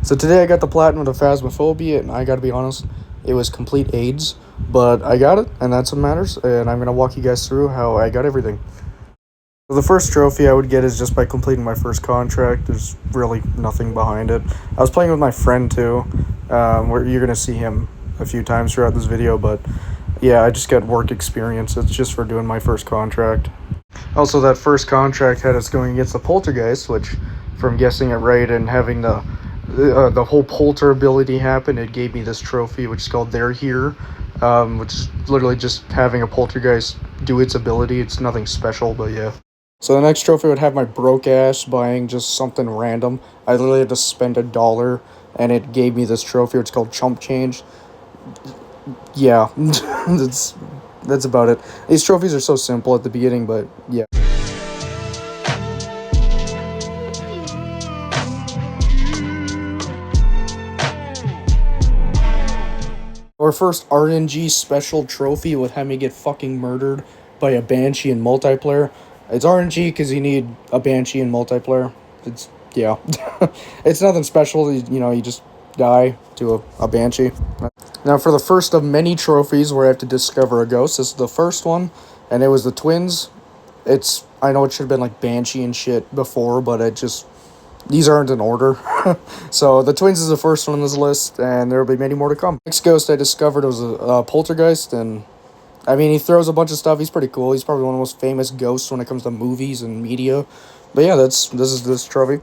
So today I got the platinum to Phasmophobia, and I gotta be honest, it was complete AIDS, but I got it, and that's what matters, and I'm gonna walk you guys through how I got everything. So the first trophy I would get is just by completing my first contract. There's really nothing behind it. I was playing with my friend too, where you're gonna see him a few times throughout this video, but yeah, I just got work experience. It's just for doing my first contract. Also, that first contract had us going against the Poltergeist, which, from guessing it right and having the whole polter ability happen, it gave me this trophy, which is called They're Here, which is literally just having a poltergeist do its ability. It's nothing special, but yeah. So the next trophy would have my broke ass buying just something random. I literally had to spend $1, and it gave me this trophy. It's called Chump Change. Yeah, that's about it. These trophies are so simple at the beginning, but yeah. Our first RNG special trophy would have me get fucking murdered by a Banshee in multiplayer. It's RNG because you need a Banshee in multiplayer. It's, yeah. It's nothing special, you just die to a Banshee. Now for the first of many trophies where I have to discover a ghost, this is the first one, and it was the twins. I know it should have been like Banshee and shit before, but these aren't in order. So the twins is the first one on this list, and there will be many more to come. Next ghost I discovered was a poltergeist, and I mean, he throws a bunch of stuff. He's pretty cool. He's probably one of the most famous ghosts when it comes to movies and media. But yeah, this is this trophy.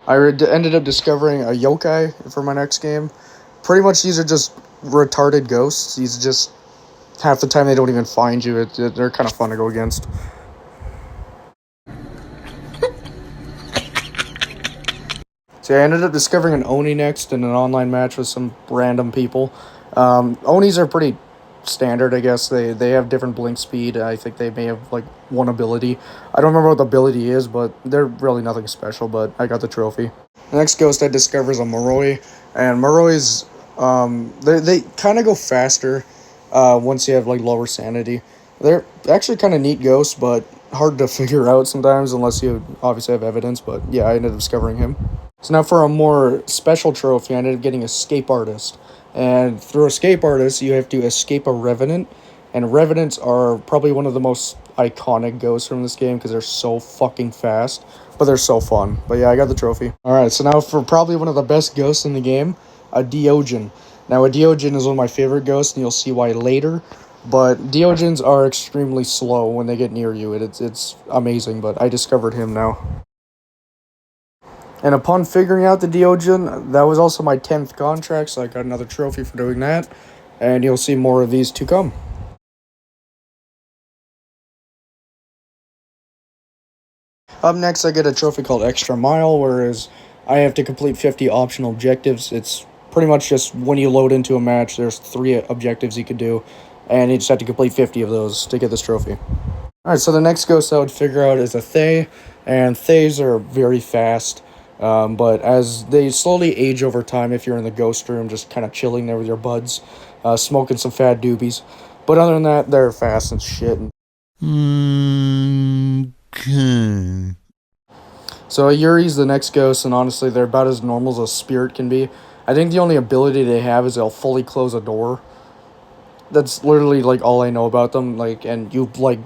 Ended up discovering a yokai for my next game. Pretty much these are just retarded ghosts. These just half the time they don't even find you. They're kind of fun to go against. So I ended up discovering an Oni next in an online match with some random people. Onis are pretty standard, I guess. They have different blink speed. I think they may have like one ability. I don't remember what the ability is, but they're really nothing special, but I got the trophy. The next ghost I discover is a Moroi, and Morois, they kind of go faster once you have like lower sanity. They're actually kind of neat ghosts, but hard to figure out sometimes unless you obviously have evidence, but yeah, I ended up discovering him. So now for a more special trophy, I ended up getting Escape Artist. And through Escape Artist, you have to escape a Revenant. And Revenants are probably one of the most iconic ghosts from this game because they're so fucking fast. But they're so fun. But yeah, I got the trophy. Alright, so now for probably one of the best ghosts in the game, a Diogen. Now a Diogen is one of my favorite ghosts, and you'll see why later. But Diogens are extremely slow when they get near you. It's amazing, but I discovered him now. And upon figuring out the Diogen, that was also my 10th contract, so I got another trophy for doing that. And you'll see more of these to come. Up next, I get a trophy called Extra Mile, whereas I have to complete 50 optional objectives. It's pretty much just when you load into a match, there's 3 objectives you could do, and you just have to complete 50 of those to get this trophy. Alright, so the next ghost I would figure out is a Thay, and Thays are very fast. But as they slowly age over time, if you're in the ghost room, just kind of chilling there with your buds, smoking some fat doobies. But other than that, they're fast and shit. Okay. So Yuri's the next ghost, and honestly, they're about as normal as a spirit can be. I think the only ability they have is they'll fully close a door. That's literally, like, all I know about them, like, and you, like,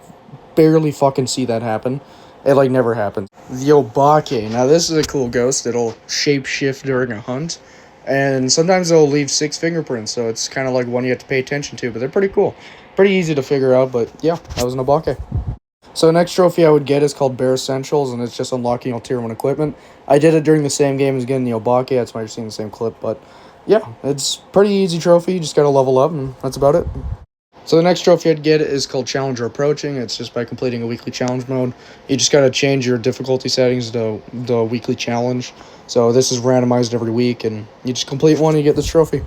barely fucking see that happen. It, like, never happens. The Obake. Now, this is a cool ghost. It'll shapeshift during a hunt. And sometimes it'll leave 6 fingerprints, so it's kind of like one you have to pay attention to. But they're pretty cool. Pretty easy to figure out, but yeah, that was an Obake. So the next trophy I would get is called Bare Essentials, and it's just unlocking all Tier 1 equipment. I did it during the same game as getting the Obake. That's why you're seeing the same clip. But yeah, it's pretty easy trophy. You just got to level up, and that's about it. So the next trophy I'd get is called Challenger Approaching. It's just by completing a weekly challenge mode. You just gotta change your difficulty settings to the weekly challenge. So this is randomized every week, and you just complete one and you get this trophy.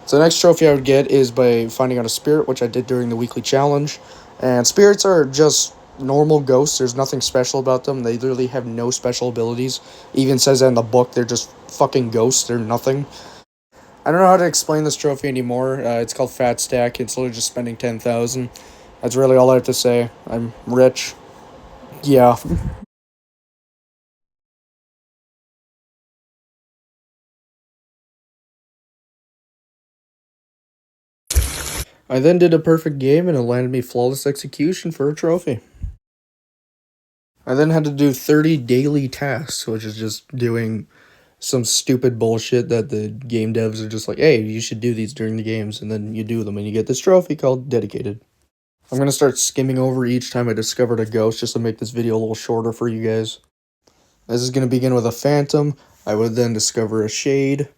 So the next trophy I would get is by finding out a spirit, which I did during the weekly challenge. And spirits are just normal ghosts. There's nothing special about them. They literally have no special abilities. It even says that in the book. They're just fucking ghosts. They're nothing. I don't know how to explain this trophy anymore. It's called Fat Stack. It's literally just spending 10,000. That's really all I have to say. I'm rich. Yeah. I then did a perfect game and it landed me flawless execution for a trophy. I then had to do 30 daily tasks, which is just doing some stupid bullshit that the game devs are just like, hey, you should do these during the games, and then you do them and you get this trophy called Dedicated. I'm going to start skimming over each time I discovered a ghost just to make this video a little shorter for you guys. This is going to begin with a phantom. I would then discover a shade,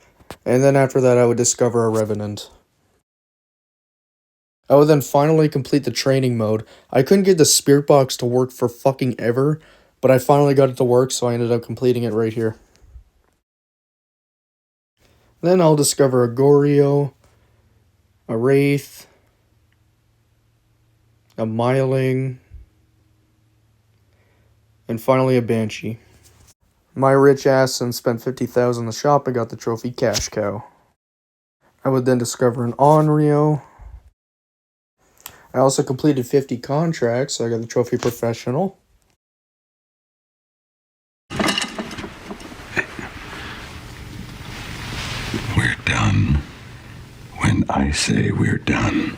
and then after that I would discover a revenant. I would then finally complete the training mode. I couldn't get the spirit box to work for fucking ever, but I finally got it to work, so I ended up completing it right here. Then I'll discover a Goryo, a Wraith, a Myling, and finally a Banshee. My rich ass then spent 50,000 in the shop and got the trophy Cash Cow. I would then discover an Onryo. I also completed 50 contracts, so I got the trophy Professional. We're done when I say we're done.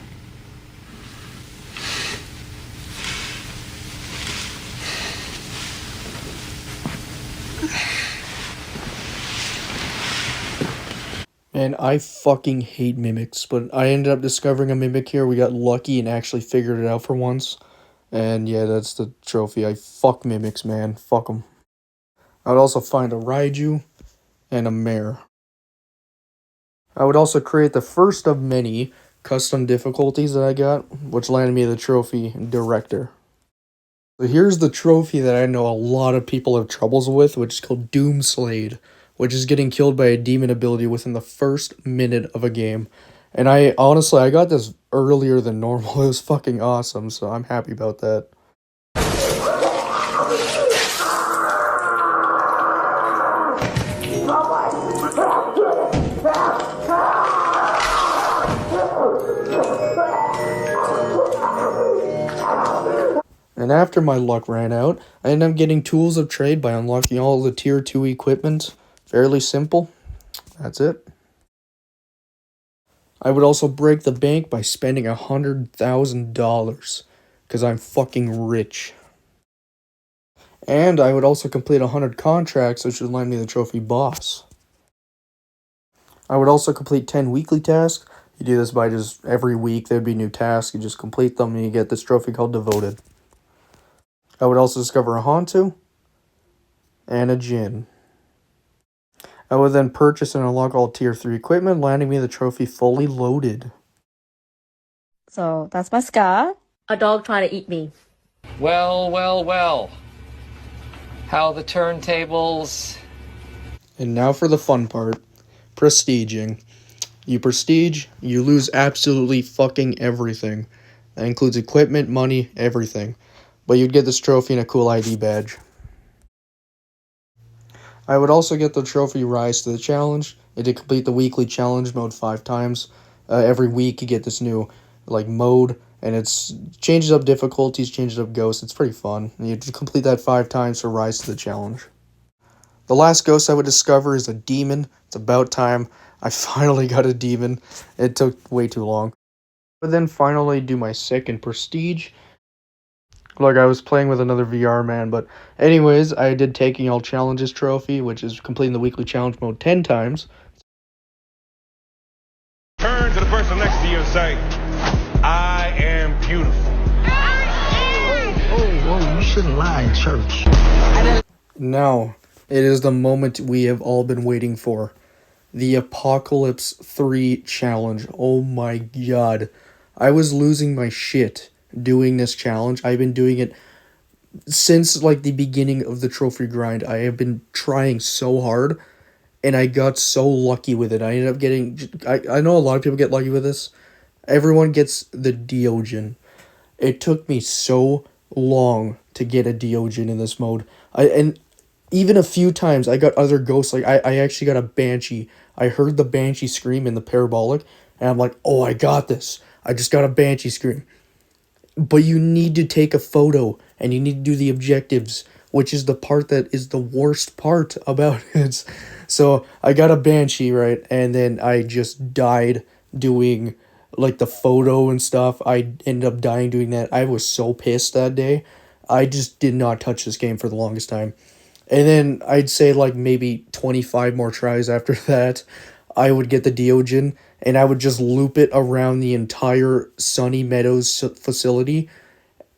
And I fucking hate mimics, but I ended up discovering a mimic here. We got lucky and actually figured it out for once. And yeah, that's the trophy. I fuck mimics, man. Fuck them. I would also find a Raiju and a mare. I would also create the first of many custom difficulties that I got, which landed me the trophy Director. So here's the trophy that I know a lot of people have troubles with, which is called Doomslade, which is getting killed by a demon ability within the first minute of a game. And I got this earlier than normal. It was fucking awesome, so I'm happy about that. And after my luck ran out, I ended up getting tools of trade by unlocking all the tier 2 equipment. Fairly simple. That's it. I would also break the bank by spending $100,000 because I'm fucking rich. And I would also complete 100 contracts, which would land me the trophy Boss. I would also complete 10 weekly tasks. You do this by just every week there'd be new tasks. You just complete them and you get this trophy called Devoted. I would also discover a Hantu and a Jinn. I would then purchase and unlock all tier 3 equipment, landing me the trophy Fully Loaded. So that's my scar. A dog trying to eat me. Well, well, well. How the turntables. And now for the fun part. Prestiging. You prestige, you lose absolutely fucking everything. That includes equipment, money, everything. But you'd get this trophy and a cool ID badge. I would also get the trophy Rise to the Challenge. It did complete the weekly challenge mode 5 times. Every week you get this new mode, and it's changes up difficulties, changes up ghosts. It's pretty fun. And you complete that 5 times for Rise to the Challenge. The last ghost I would discover is a demon. It's about time. I finally got a demon. It took way too long. But then finally do my second prestige. Like, I was playing with another VR man, but anyways, I did Taking All Challenges trophy, which is completing the weekly challenge mode 10 times. Turn to the person next to you and say, I am beautiful. Oh, you shouldn't lie in church. Now, it is the moment we have all been waiting for. The Apocalypse 3 challenge. Oh my god. I was losing my shit doing this challenge. I've been doing it since the beginning of the trophy grind. I have been trying so hard, and I got so lucky with it. I ended up getting, I know a lot of people get lucky with this. Everyone gets the Diogen. It took me so long to get a Diogen in this mode. And even a few times I got other ghosts. I actually got a Banshee. I heard the Banshee scream in the parabolic, and I'm like, oh, I got this. I just got a Banshee scream. But you need to take a photo, and you need to do the objectives, which is the part that is the worst part about it. So I got a Banshee, right? And then I just died doing like the photo and stuff. I ended up dying doing that. I was so pissed that day. I just did not touch this game for the longest time. And then I'd say like maybe 25 more tries after that, I would get the Deogen and I would just loop it around the entire Sunny Meadows facility.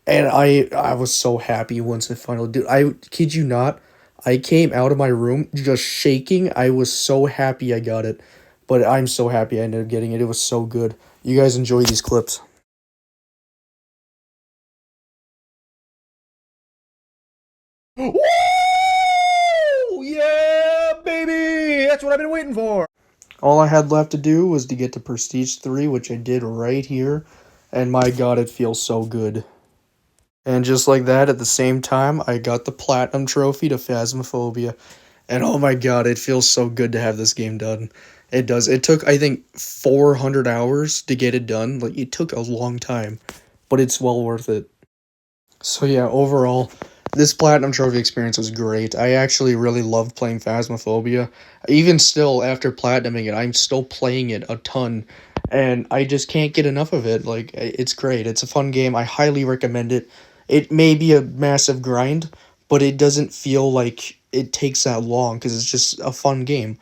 And I was so happy once I finally did. I kid you not, I came out of my room just shaking. I was so happy I got it. But I'm so happy I ended up getting it. It was so good. You guys enjoy these clips. Woo! Yeah, baby! That's what I've been waiting for. All I had left to do was to get to Prestige 3, which I did right here. And my god, it feels so good. And just like that, at the same time, I got the Platinum Trophy to Phasmophobia. And oh my god, it feels so good to have this game done. It does. It took, I think, 400 hours to get it done. Like, it took a long time. But it's well worth it. So yeah, overall, this Platinum Trophy experience was great. I actually really loved playing Phasmophobia. Even still, after Platinuming it, I'm still playing it a ton. And I just can't get enough of it. Like, it's great. It's a fun game. I highly recommend it. It may be a massive grind, but it doesn't feel like it takes that long because it's just a fun game.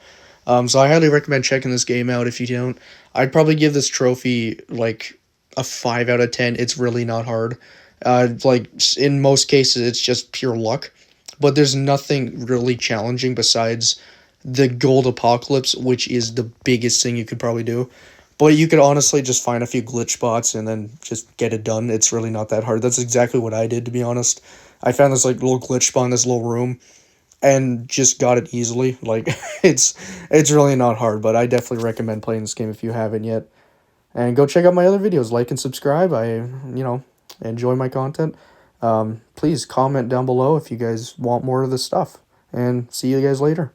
So I highly recommend checking this game out if you don't. I'd probably give this trophy like a 5 out of 10. It's really not hard. Like in most cases, it's just pure luck. But there's nothing really challenging besides the gold apocalypse, which is the biggest thing you could probably do. But you could honestly just find a few glitch spots and then just get it done. It's really not that hard. That's exactly what I did, to be honest. I found this like little glitch spot in this little room and just got it easily. Like it's really not hard, but I definitely recommend playing this game if you haven't yet. And go check out my other videos, like and subscribe. Enjoy my content. Please comment down below if you guys want more of this stuff. And see you guys later.